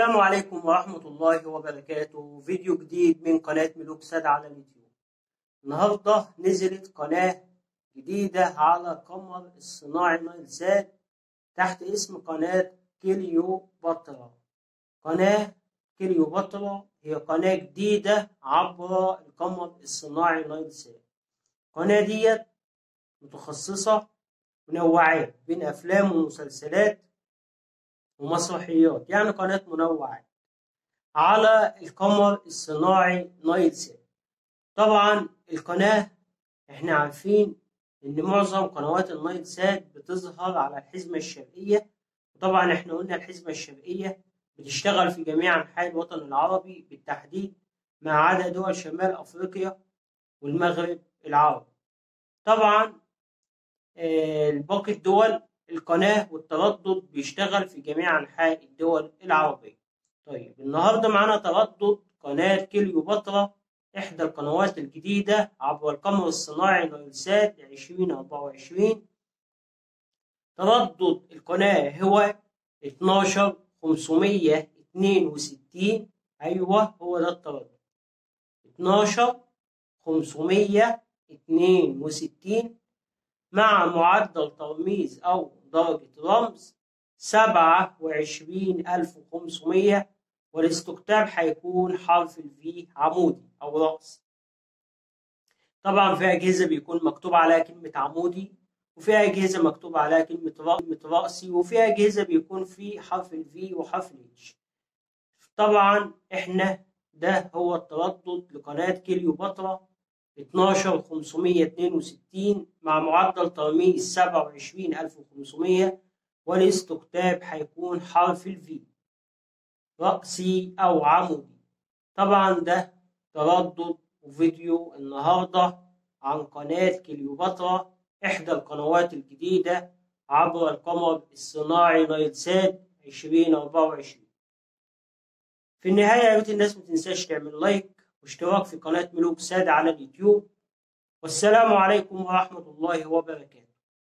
السلام عليكم ورحمة الله وبركاته. فيديو جديد من قناة ملوك ساد على اليوتيوب. النهاردة نزلت قناة جديدة على القمر الصناعي نايل سات تحت اسم قناة كليوباترا. قناة كليوباترا هي قناة جديدة عبر القمر الصناعي نايل سات. القناة ديت متخصصة منوعات بين أفلام ومسلسلات ومسرحيات، يعني قناة منوعات على القمر الصناعي نايل سات. طبعا القناة احنا عارفين ان معظم قنوات النايل سات بتظهر على الحزمة الشرقية، وطبعا احنا قلنا الحزمة الشرقية بتشتغل في جميع انحاء الوطن العربي بالتحديد ما عدا دول شمال افريقيا والمغرب العربي. طبعا باقي الدول القناة والتردد بيشتغل في جميع أنحاء الدول العربية. طيب النهاردة معانا تردد قناة كليوباترا، إحدى القنوات الجديدة عبر القمر الصناعي نايل سات 2024. تردد القناة هو 12562. أيوه هو ده التردد 12562 مع معدل ترميز أو درجة رمز 27500، والاستقطاب هيكون حرف الفي عمودي أو رأس. طبعا في أجهزة بيكون مكتوب عليها كلمة عمودي، وفي أجهزة مكتوب عليها كلمة رأسي، وفي أجهزة بيكون في حرف الفي وحرف الاتش. طبعا إحنا ده هو التردد لقناة كليوباترا 12562 مع معدل ترميز 27500، والاستقطاب هيكون حرف الفي رأسي أو عمودي. طبعا ده تردد وفيديو النهاردة عن قناة كليوباترا، إحدى القنوات الجديدة عبر القمر الصناعي نايل سات 2024. في النهاية يا ريت الناس متنساش تعمل لايك واشتراك في قناة ملوك ساد على اليوتيوب. والسلام عليكم ورحمة الله وبركاته.